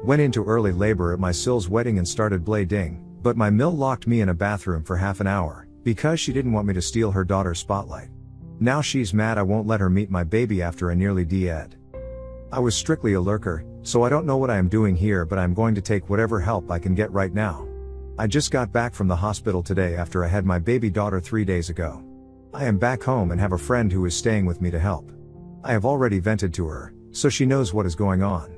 Went into early labor at my SIL's wedding and started bleeding, but my mill locked me in a bathroom for half an hour, because she didn't want me to steal her daughter's spotlight. Now she's mad I won't let her meet my baby after I nearly dead. I was strictly a lurker, so I don't know what I am doing here, but I'm going to take whatever help I can get right now. I just got back from the hospital today after I had my baby daughter 3 days ago. I am back home and have a friend who is staying with me to help. I have already vented to her, so she knows what is going on.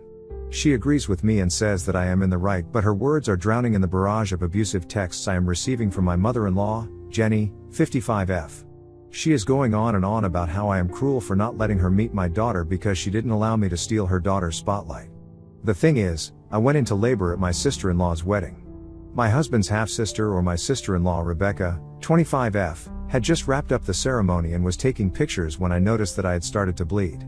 She agrees with me and says that I am in the right, but her words are drowning in the barrage of abusive texts I am receiving from my mother-in-law, Jenny, 55F. She is going on and on about how I am cruel for not letting her meet my daughter because she didn't allow me to steal her daughter's spotlight. The thing is, I went into labor at my sister-in-law's wedding. My husband's half-sister, or my sister-in-law Rebecca, 25F, had just wrapped up the ceremony and was taking pictures when I noticed that I had started to bleed.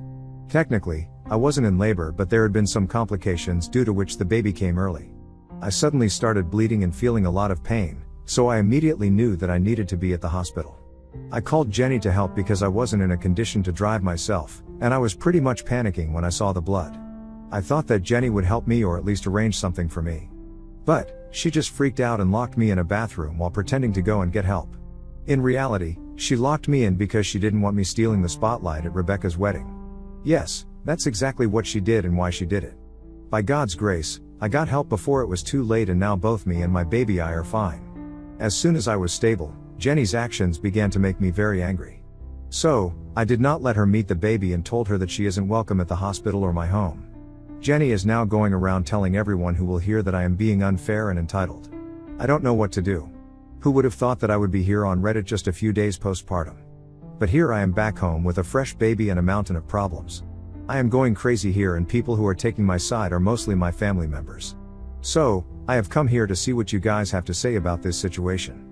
Technically, I wasn't in labor, but there had been some complications due to which the baby came early. I suddenly started bleeding and feeling a lot of pain, so I immediately knew that I needed to be at the hospital. I called Jenny to help because I wasn't in a condition to drive myself, and I was pretty much panicking when I saw the blood. I thought that Jenny would help me or at least arrange something for me. But she just freaked out and locked me in a bathroom while pretending to go and get help. In reality, she locked me in because she didn't want me stealing the spotlight at Rebecca's wedding. Yes, that's exactly what she did and why she did it. By God's grace, I got help before it was too late, and now both me and my baby I are fine. As soon as I was stable, Jenny's actions began to make me very angry. So, I did not let her meet the baby and told her that she isn't welcome at the hospital or my home. Jenny is now going around telling everyone who will hear that I am being unfair and entitled. I don't know what to do. Who would have thought that I would be here on Reddit just a few days postpartum? But here I am back home with a fresh baby and a mountain of problems. I am going crazy here, and people who are taking my side are mostly my family members. So, I have come here to see what you guys have to say about this situation.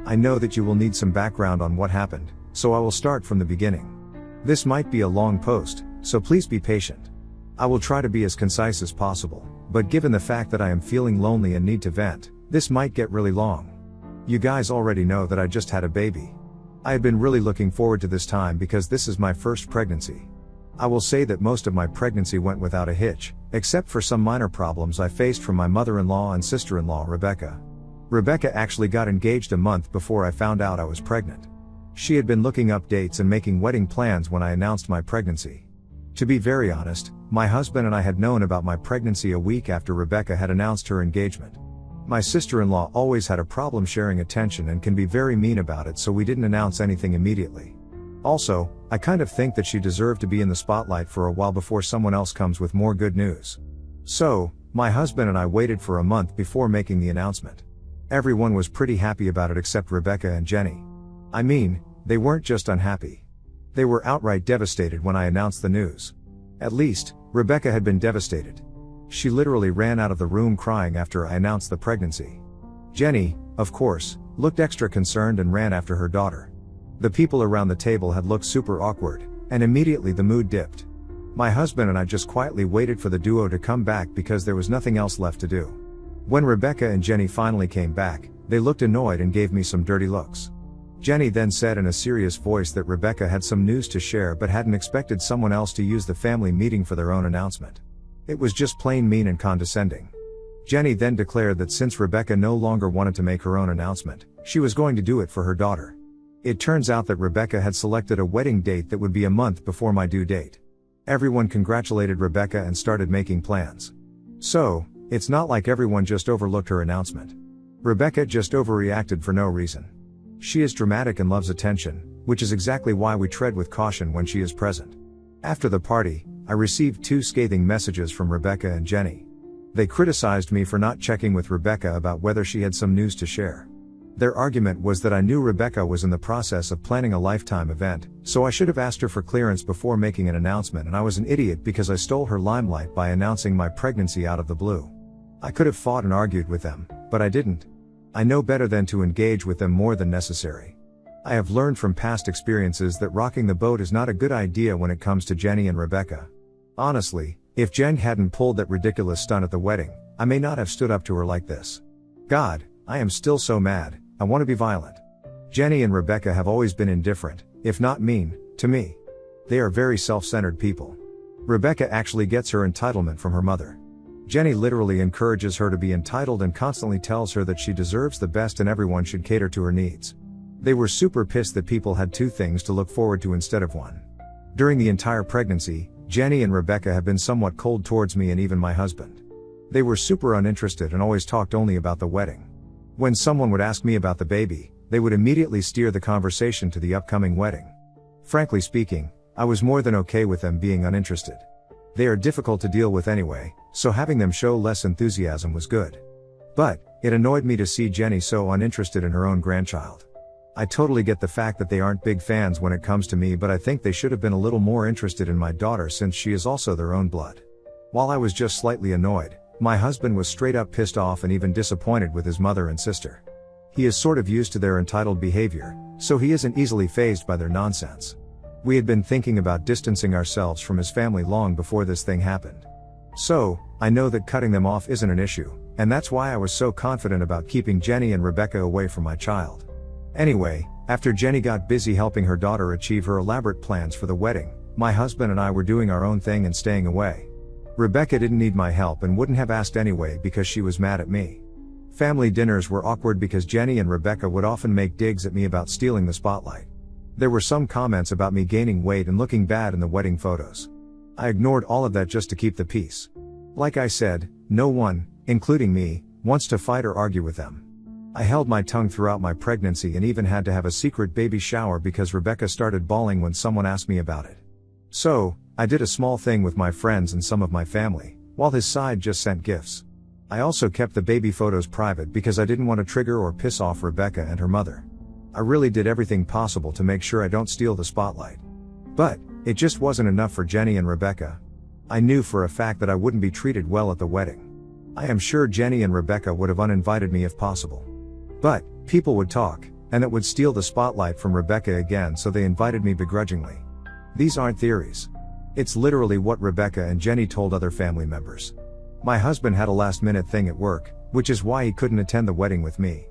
I know that you will need some background on what happened, so I will start from the beginning. This might be a long post, so please be patient. I will try to be as concise as possible, but given the fact that I am feeling lonely and need to vent, this might get really long. You guys already know that I just had a baby. I had been really looking forward to this time because this is my first pregnancy. I will say that most of my pregnancy went without a hitch, except for some minor problems I faced from my mother-in-law and sister-in-law Rebecca. Rebecca actually got engaged a month before I found out I was pregnant. She had been looking up dates and making wedding plans when I announced my pregnancy. To be very honest, my husband and I had known about my pregnancy a week after Rebecca had announced her engagement. My sister-in-law always had a problem sharing attention and can be very mean about it, so we didn't announce anything immediately. Also, I kind of think that she deserved to be in the spotlight for a while before someone else comes with more good news. So, my husband and I waited for a month before making the announcement. Everyone was pretty happy about it except Rebecca and Jenny. I mean, they weren't just unhappy. They were outright devastated when I announced the news. At least, Rebecca had been devastated. She literally ran out of the room crying after I announced the pregnancy. Jenny, of course, looked extra concerned and ran after her daughter. The people around the table had looked super awkward, and immediately the mood dipped. My husband and I just quietly waited for the duo to come back because there was nothing else left to do. When Rebecca and Jenny finally came back, they looked annoyed and gave me some dirty looks. Jenny then said in a serious voice that Rebecca had some news to share but hadn't expected someone else to use the family meeting for their own announcement. It was just plain mean and condescending. Jenny then declared that since Rebecca no longer wanted to make her own announcement, she was going to do it for her daughter. It turns out that Rebecca had selected a wedding date that would be a month before my due date. Everyone congratulated Rebecca and started making plans. So, it's not like everyone just overlooked her announcement. Rebecca just overreacted for no reason. She is dramatic and loves attention, which is exactly why we tread with caution when she is present. After the party, I received 2 scathing messages from Rebecca and Jenny. They criticized me for not checking with Rebecca about whether she had some news to share. Their argument was that I knew Rebecca was in the process of planning a lifetime event, so I should have asked her for clearance before making an announcement, and I was an idiot because I stole her limelight by announcing my pregnancy out of the blue. I could have fought and argued with them, but I didn't. I know better than to engage with them more than necessary. I have learned from past experiences that rocking the boat is not a good idea when it comes to Jenny and Rebecca. Honestly, if Jen hadn't pulled that ridiculous stunt at the wedding, I may not have stood up to her like this. God, I am still so mad, I want to be violent. Jenny and Rebecca have always been indifferent, if not mean, to me. They are very self-centered people. Rebecca actually gets her entitlement from her mother. Jenny literally encourages her to be entitled and constantly tells her that she deserves the best and everyone should cater to her needs. They were super pissed that people had 2 things to look forward to instead of 1. During the entire pregnancy, Jenny and Rebecca have been somewhat cold towards me and even my husband. They were super uninterested and always talked only about the wedding. When someone would ask me about the baby, they would immediately steer the conversation to the upcoming wedding. Frankly speaking, I was more than okay with them being uninterested. They are difficult to deal with anyway, so having them show less enthusiasm was good. But, it annoyed me to see Jenny so uninterested in her own grandchild. I totally get the fact that they aren't big fans when it comes to me, but I think they should have been a little more interested in my daughter since she is also their own blood. While I was just slightly annoyed, my husband was straight up pissed off and even disappointed with his mother and sister. He is sort of used to their entitled behavior, so he isn't easily fazed by their nonsense. We had been thinking about distancing ourselves from his family long before this thing happened. So, I know that cutting them off isn't an issue, and that's why I was so confident about keeping Jenny and Rebecca away from my child. Anyway, after Jenny got busy helping her daughter achieve her elaborate plans for the wedding, my husband and I were doing our own thing and staying away. Rebecca didn't need my help and wouldn't have asked anyway because she was mad at me. Family dinners were awkward because Jenny and Rebecca would often make digs at me about stealing the spotlight. There were some comments about me gaining weight and looking bad in the wedding photos. I ignored all of that just to keep the peace. Like I said, no one, including me, wants to fight or argue with them. I held my tongue throughout my pregnancy and even had to have a secret baby shower because Rebecca started bawling when someone asked me about it. So, I did a small thing with my friends and some of my family, while his side just sent gifts. I also kept the baby photos private because I didn't want to trigger or piss off Rebecca and her mother. I really did everything possible to make sure I don't steal the spotlight. But, it just wasn't enough for Jenny and Rebecca. I knew for a fact that I wouldn't be treated well at the wedding. I am sure Jenny and Rebecca would have uninvited me if possible. But, people would talk, and it would steal the spotlight from Rebecca again, so they invited me begrudgingly. These aren't theories. It's literally what Rebecca and Jenny told other family members. My husband had a last-minute thing at work, which is why he couldn't attend the wedding with me.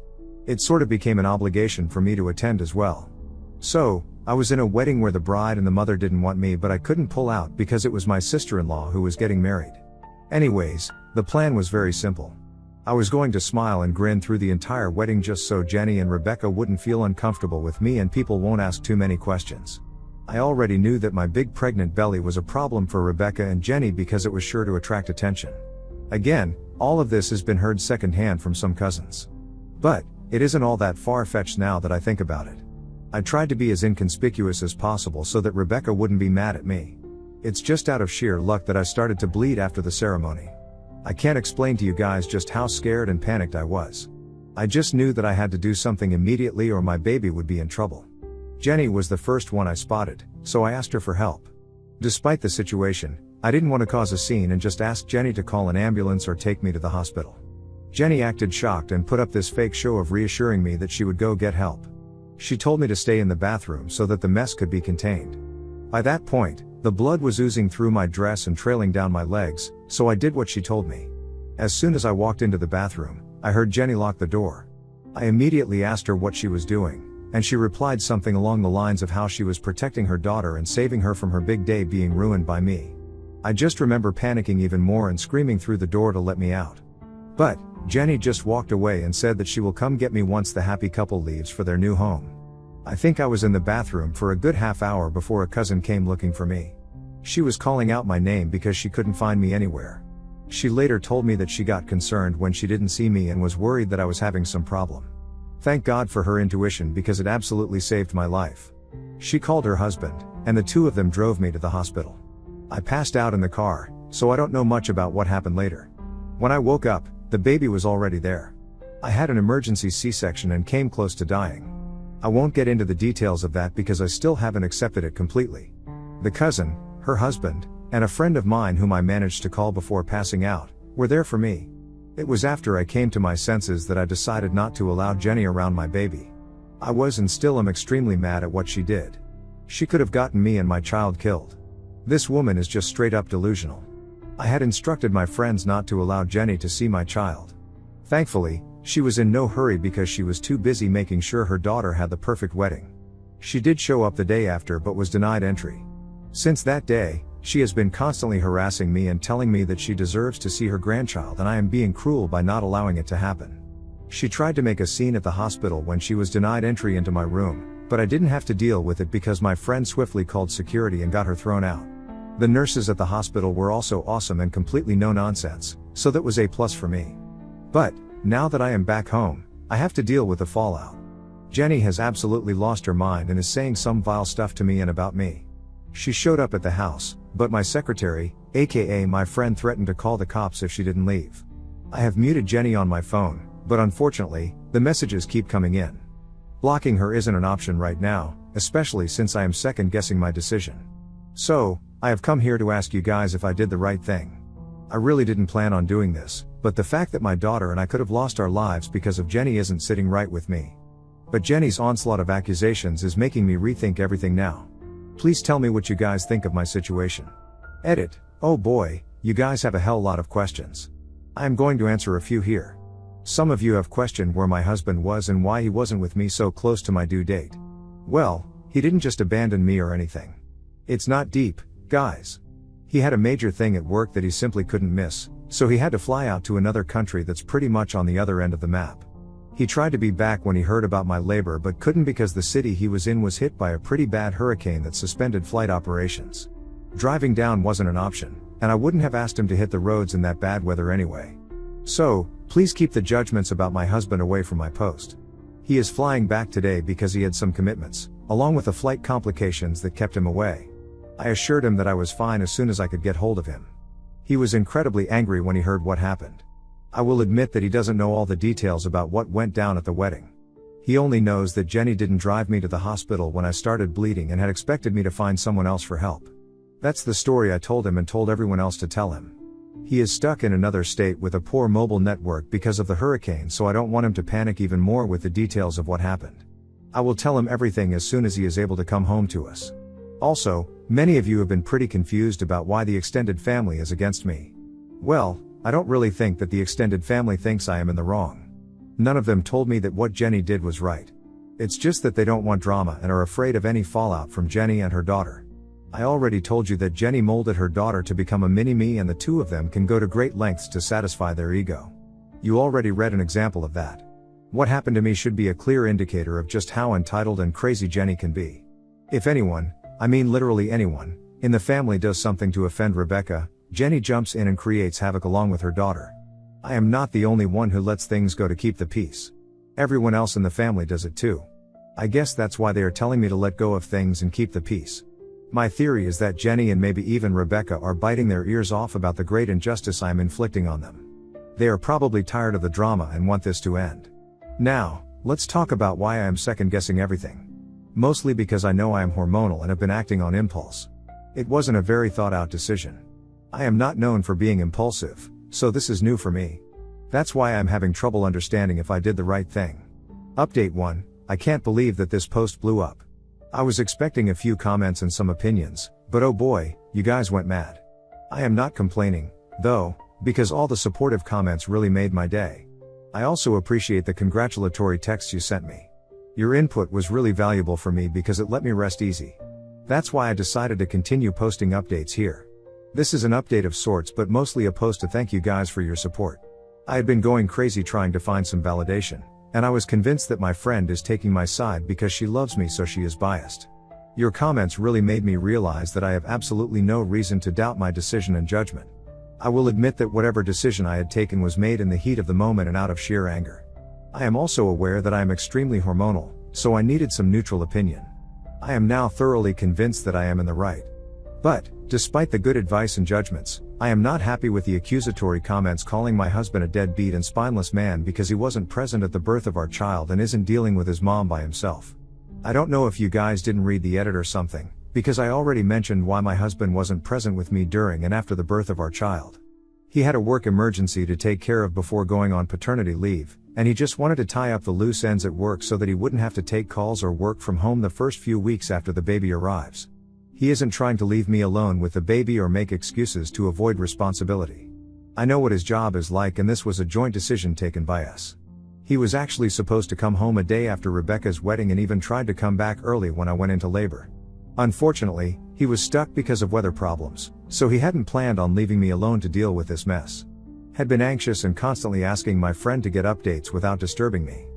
It sort of became an obligation for me to attend as well. So, I was in a wedding where the bride and the mother didn't want me, but I couldn't pull out because it was my sister-in-law who was getting married. Anyways, the plan was very simple. I was going to smile and grin through the entire wedding just so Jenny and Rebecca wouldn't feel uncomfortable with me and people won't ask too many questions. I already knew that my big pregnant belly was a problem for Rebecca and Jenny because it was sure to attract attention. Again, all of this has been heard secondhand from some cousins. But, it isn't all that far-fetched now that I think about it. I tried to be as inconspicuous as possible so that Rebecca wouldn't be mad at me. It's just out of sheer luck that I started to bleed after the ceremony. I can't explain to you guys just how scared and panicked I was. I just knew that I had to do something immediately or my baby would be in trouble. Jenny was the first one I spotted, so I asked her for help. Despite the situation, I didn't want to cause a scene and just asked Jenny to call an ambulance or take me to the hospital. Jenny acted shocked and put up this fake show of reassuring me that she would go get help. She told me to stay in the bathroom so that the mess could be contained. By that point, the blood was oozing through my dress and trailing down my legs, so I did what she told me. As soon as I walked into the bathroom, I heard Jenny lock the door. I immediately asked her what she was doing, and she replied something along the lines of how she was protecting her daughter and saving her from her big day being ruined by me. I just remember panicking even more and screaming through the door to let me out. But, Jenny just walked away and said that she will come get me once the happy couple leaves for their new home. I think I was in the bathroom for a good half hour before a cousin came looking for me. She was calling out my name because she couldn't find me anywhere. She later told me that she got concerned when she didn't see me and was worried that I was having some problem. Thank God for her intuition because it absolutely saved my life. She called her husband, and the two of them drove me to the hospital. I passed out in the car, so I don't know much about what happened later. When I woke up, the baby was already there. I had an emergency C-section and came close to dying. I won't get into the details of that because I still haven't accepted it completely. The cousin, her husband, and a friend of mine whom I managed to call before passing out, were there for me. It was after I came to my senses that I decided not to allow Jenny around my baby. I was and still am extremely mad at what she did. She could have gotten me and my child killed. This woman is just straight up delusional. I had instructed my friends not to allow Jenny to see my child. Thankfully, she was in no hurry because she was too busy making sure her daughter had the perfect wedding. She did show up the day after but was denied entry. Since that day, She has been constantly harassing me and telling me that she deserves to see her grandchild and I am being cruel by not allowing it to happen. She tried to make a scene at the hospital when she was denied entry into my room, but I didn't have to deal with it because my friend swiftly called security and got her thrown out. The nurses at the hospital were also awesome and completely no nonsense, so that was a plus for me. But, now that I am back home, I have to deal with the fallout. Jenny has absolutely lost her mind and is saying some vile stuff to me and about me. She showed up at the house, but my secretary, aka my friend, threatened to call the cops if she didn't leave. I have muted Jenny on my phone, but unfortunately, the messages keep coming in. Blocking her isn't an option right now, especially since I am second guessing my decision. So, I have come here to ask you guys if I did the right thing. I really didn't plan on doing this, but the fact that my daughter and I could have lost our lives because of Jenny isn't sitting right with me. But Jenny's onslaught of accusations is making me rethink everything now. Please tell me what you guys think of my situation. Edit. Oh boy, you guys have a hell lot of questions. I am going to answer a few here. Some of you have questioned where my husband was and why he wasn't with me so close to my due date. Well, he didn't just abandon me or anything. It's not deep, guys. He had a major thing at work that he simply couldn't miss, so he had to fly out to another country that's pretty much on the other end of the map. He tried to be back when he heard about my labor but couldn't because the city he was in was hit by a pretty bad hurricane that suspended flight operations. Driving down wasn't an option, and I wouldn't have asked him to hit the roads in that bad weather anyway. So, please keep the judgments about my husband away from my post. He is flying back today because he had some commitments, along with the flight complications that kept him away. I assured him that I was fine as soon as I could get hold of him. He was incredibly angry when he heard what happened. I will admit that he doesn't know all the details about what went down at the wedding. He only knows that Jenny didn't drive me to the hospital when I started bleeding and had expected me to find someone else for help. That's the story I told him and told everyone else to tell him. He is stuck in another state with a poor mobile network because of the hurricane, so I don't want him to panic even more with the details of what happened. I will tell him everything as soon as he is able to come home to us. Also, many of you have been pretty confused about why the extended family is against me. Well, I don't really think that the extended family thinks I am in the wrong. None of them told me that what Jenny did was right. It's just that they don't want drama and are afraid of any fallout from Jenny and her daughter. I already told you that Jenny molded her daughter to become a mini-me and the two of them can go to great lengths to satisfy their ego. You already read an example of that. What happened to me should be a clear indicator of just how entitled and crazy Jenny can be. If anyone, I mean literally anyone, in the family does something to offend Rebecca, Jenny jumps in and creates havoc along with her daughter. I am not the only one who lets things go to keep the peace. Everyone else in the family does it too. I guess that's why they are telling me to let go of things and keep the peace. My theory is that Jenny and maybe even Rebecca are biting their ears off about the great injustice I am inflicting on them. They are probably tired of the drama and want this to end. Now, let's talk about why I am second guessing everything. Mostly because I know I am hormonal and have been acting on impulse. It wasn't a very thought out decision. I am not known for being impulsive, so this is new for me. That's why I'm having trouble understanding if I did the right thing. Update 1, I can't believe that this post blew up. I was expecting a few comments and some opinions, but oh boy, you guys went mad. I am not complaining, though, because all the supportive comments really made my day. I also appreciate the congratulatory texts you sent me. Your input was really valuable for me because it let me rest easy. That's why I decided to continue posting updates here. This is an update of sorts but mostly a post to thank you guys for your support. I had been going crazy trying to find some validation, and I was convinced that my friend is taking my side because she loves me so she is biased. Your comments really made me realize that I have absolutely no reason to doubt my decision and judgment. I will admit that whatever decision I had taken was made in the heat of the moment and out of sheer anger. I am also aware that I am extremely hormonal, so I needed some neutral opinion. I am now thoroughly convinced that I am in the right. But, despite the good advice and judgments, I am not happy with the accusatory comments calling my husband a deadbeat and spineless man because he wasn't present at the birth of our child and isn't dealing with his mom by himself. I don't know if you guys didn't read the edit or something, because I already mentioned why my husband wasn't present with me during and after the birth of our child. He had a work emergency to take care of before going on paternity leave, and he just wanted to tie up the loose ends at work so that he wouldn't have to take calls or work from home the first few weeks after the baby arrives. He isn't trying to leave me alone with the baby or make excuses to avoid responsibility. I know what his job is like, and this was a joint decision taken by us. He was actually supposed to come home a day after Rebecca's wedding and even tried to come back early when I went into labor. Unfortunately, he He was stuck because of weather problems, so he hadn't planned on leaving me alone to deal with this mess. Had been anxious and constantly asking my friend to get updates without disturbing me.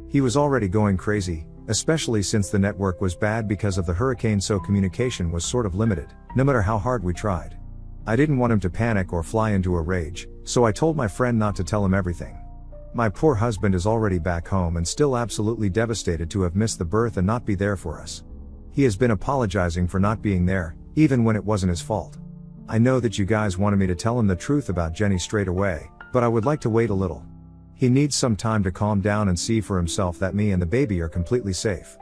He was already going crazy, especially since the network was bad because of the hurricane, so communication was sort of limited, no matter how hard we tried. I didn't want him to panic or fly into a rage, so I told my friend not to tell him everything. My poor husband is already back home and still absolutely devastated to have missed the birth and not be there for us. He has been apologizing for not being there, even when it wasn't his fault. I know that you guys wanted me to tell him the truth about Jenny straight away, but I would like to wait a little. He needs some time to calm down and see for himself that me and the baby are completely safe.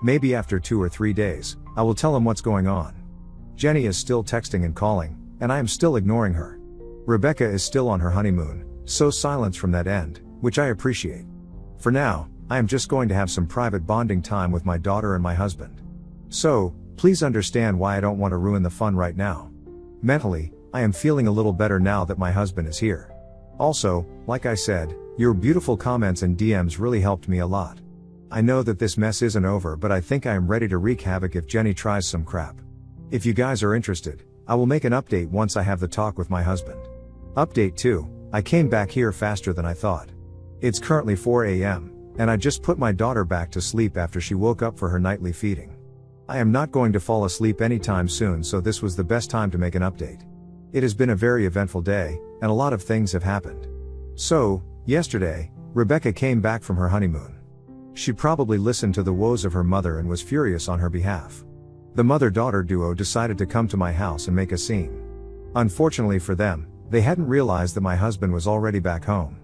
Maybe after 2 or 3 days, I will tell him what's going on. Jenny is still texting and calling, and I am still ignoring her. Rebecca is still on her honeymoon, so silence from that end, which I appreciate. For now, I am just going to have some private bonding time with my daughter and my husband. So, please understand why I don't want to ruin the fun right now. Mentally, I am feeling a little better now that my husband is here. Also, like I said, your beautiful comments and DMs really helped me a lot. I know that this mess isn't over, but I think I am ready to wreak havoc if Jenny tries some crap. If you guys are interested, I will make an update once I have the talk with my husband. Update 2, I came back here faster than I thought. It's currently 4 a.m., and I just put my daughter back to sleep after she woke up for her nightly feeding. I am not going to fall asleep anytime soon, so this was the best time to make an update. It has been a very eventful day, and a lot of things have happened. So, yesterday, Rebecca came back from her honeymoon. She probably listened to the woes of her mother and was furious on her behalf. The mother-daughter duo decided to come to my house and make a scene. Unfortunately for them, they hadn't realized that my husband was already back home.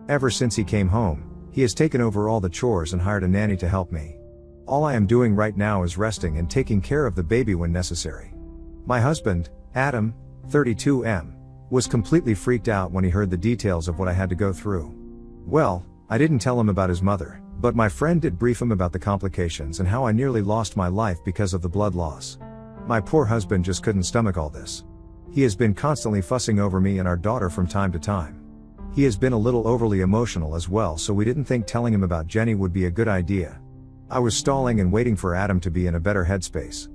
Ever since he came home, he has taken over all the chores and hired a nanny to help me. All I am doing right now is resting and taking care of the baby when necessary. My husband, Adam, 32M, was completely freaked out when he heard the details of what I had to go through. Well, I didn't tell him about his mother, but my friend did brief him about the complications and how I nearly lost my life because of the blood loss. My poor husband just couldn't stomach all this. He has been constantly fussing over me and our daughter from time to time. He has been a little overly emotional as well, so we didn't think telling him about Jenny would be a good idea. I was stalling and waiting for Adam to be in a better headspace.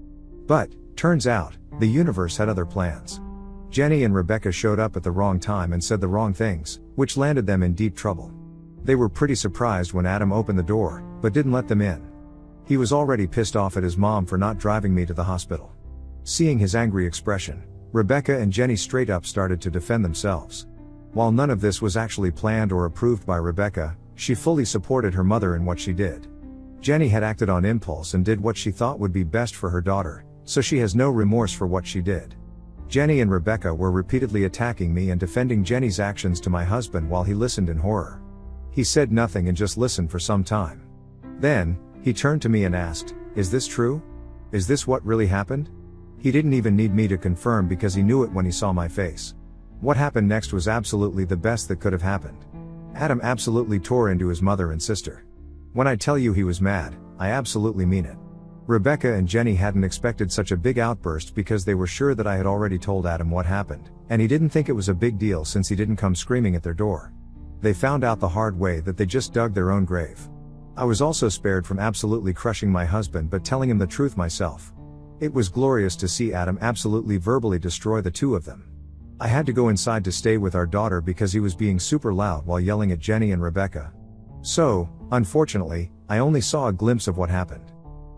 But, turns out, the universe had other plans. Jenny and Rebecca showed up at the wrong time and said the wrong things, which landed them in deep trouble. They were pretty surprised when Adam opened the door, but didn't let them in. He was already pissed off at his mom for not driving me to the hospital. Seeing his angry expression, Rebecca and Jenny straight up started to defend themselves. While none of this was actually planned or approved by Rebecca, she fully supported her mother in what she did. Jenny had acted on impulse and did what she thought would be best for her daughter, so she has no remorse for what she did. Jenny and Rebecca were repeatedly attacking me and defending Jenny's actions to my husband while he listened in horror. He said nothing and just listened for some time. Then, he turned to me and asked, "Is this true? Is this what really happened?" He didn't even need me to confirm because he knew it when he saw my face. What happened next was absolutely the best that could have happened. Adam absolutely tore into his mother and sister. When I tell you he was mad, I absolutely mean it. Rebecca and Jenny hadn't expected such a big outburst because they were sure that I had already told Adam what happened, and he didn't think it was a big deal since he didn't come screaming at their door. They found out the hard way that they just dug their own grave. I was also spared from absolutely crushing my husband but telling him the truth myself. It was glorious to see Adam absolutely verbally destroy the two of them. I had to go inside to stay with our daughter because he was being super loud while yelling at Jenny and Rebecca. So, unfortunately, I only saw a glimpse of what happened.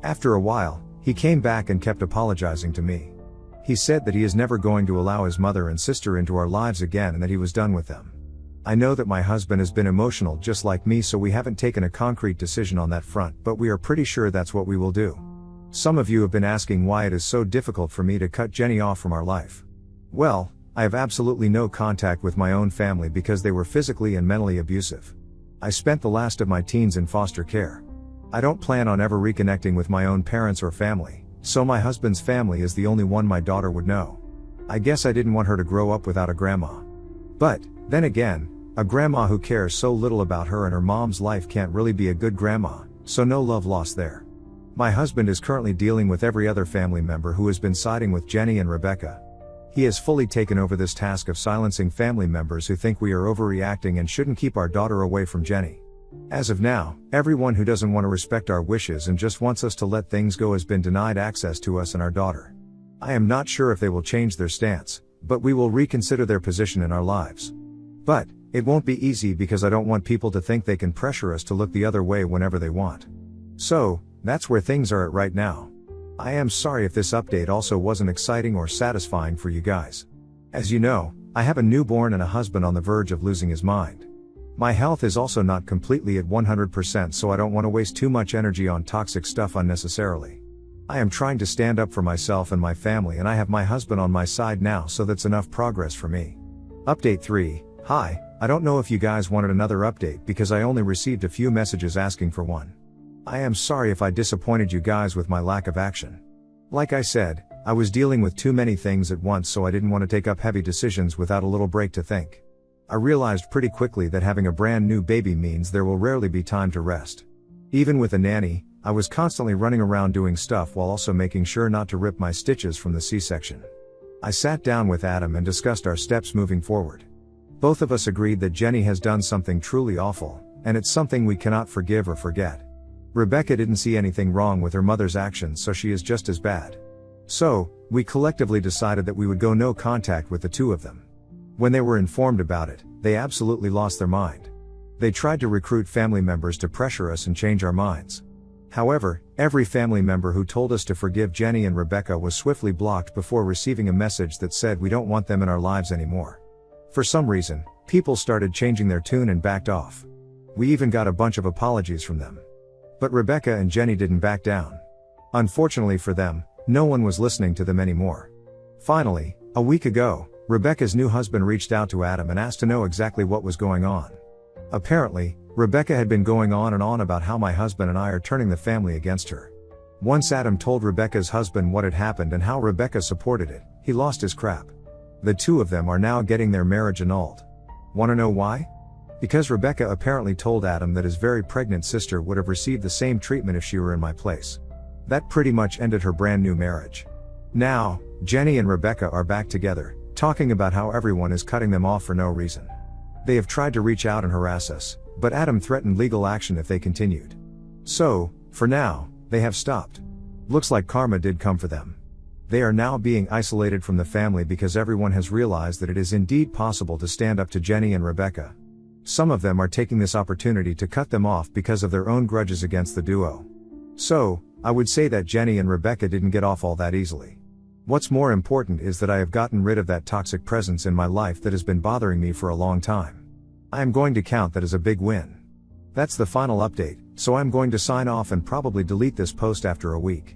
After a while, he came back and kept apologizing to me. He said that he is never going to allow his mother and sister into our lives again and that he was done with them. I know that my husband has been emotional just like me, so we haven't taken a concrete decision on that front, but we are pretty sure that's what we will do. Some of you have been asking why it is so difficult for me to cut Jenny off from our life. Well, I have absolutely no contact with my own family because they were physically and mentally abusive. I spent the last of my teens in foster care. I don't plan on ever reconnecting with my own parents or family, so my husband's family is the only one my daughter would know. I guess I didn't want her to grow up without a grandma. But, then again, a grandma who cares so little about her and her mom's life can't really be a good grandma, so no love lost there. My husband is currently dealing with every other family member who has been siding with Jenny and Rebecca. He has fully taken over this task of silencing family members who think we are overreacting and shouldn't keep our daughter away from Jenny. As of now, everyone who doesn't want to respect our wishes and just wants us to let things go has been denied access to us and our daughter. I am not sure if they will change their stance, but we will reconsider their position in our lives. But it won't be easy because I don't want people to think they can pressure us to look the other way whenever they want. So, that's where things are at right now. I am sorry if this update also wasn't exciting or satisfying for you guys. As you know, I have a newborn and a husband on the verge of losing his mind. My health is also not completely at 100%, so I don't want to waste too much energy on toxic stuff unnecessarily. I am trying to stand up for myself and my family, and I have my husband on my side now, so that's enough progress for me. Update 3. Hi, I don't know if you guys wanted another update because I only received a few messages asking for one. I am sorry if I disappointed you guys with my lack of action. Like I said, I was dealing with too many things at once, so I didn't want to take up heavy decisions without a little break to think. I realized pretty quickly that having a brand new baby means there will rarely be time to rest. Even with a nanny, I was constantly running around doing stuff while also making sure not to rip my stitches from the C-section. I sat down with Adam and discussed our steps moving forward. Both of us agreed that Jenny has done something truly awful, and it's something we cannot forgive or forget. Rebecca didn't see anything wrong with her mother's actions, so she is just as bad. So, we collectively decided that we would go no contact with the two of them. When they were informed about it, they absolutely lost their mind. They tried to recruit family members to pressure us and change our minds. However, every family member who told us to forgive Jenny and Rebecca was swiftly blocked before receiving a message that said we don't want them in our lives anymore. For some reason, people started changing their tune and backed off. We even got a bunch of apologies from them. But Rebecca and Jenny didn't back down. Unfortunately for them, no one was listening to them anymore. Finally, a week ago, Rebecca's new husband reached out to Adam and asked to know exactly what was going on. Apparently, Rebecca had been going on and on about how my husband and I are turning the family against her. Once Adam told Rebecca's husband what had happened and how Rebecca supported it, he lost his crap. The two of them are now getting their marriage annulled. Wanna know why? Because Rebecca apparently told Adam that his very pregnant sister would have received the same treatment if she were in my place. That pretty much ended her brand new marriage. Now, Jenny and Rebecca are back together, talking about how everyone is cutting them off for no reason. They have tried to reach out and harass us, but Adam threatened legal action if they continued. So, for now, they have stopped. Looks like karma did come for them. They are now being isolated from the family because everyone has realized that it is indeed possible to stand up to Jenny and Rebecca. Some of them are taking this opportunity to cut them off because of their own grudges against the duo. So, I would say that Jenny and Rebecca didn't get off all that easily. What's more important is that I have gotten rid of that toxic presence in my life that has been bothering me for a long time. I am going to count that as a big win. That's the final update, so I'm going to sign off and probably delete this post after a week.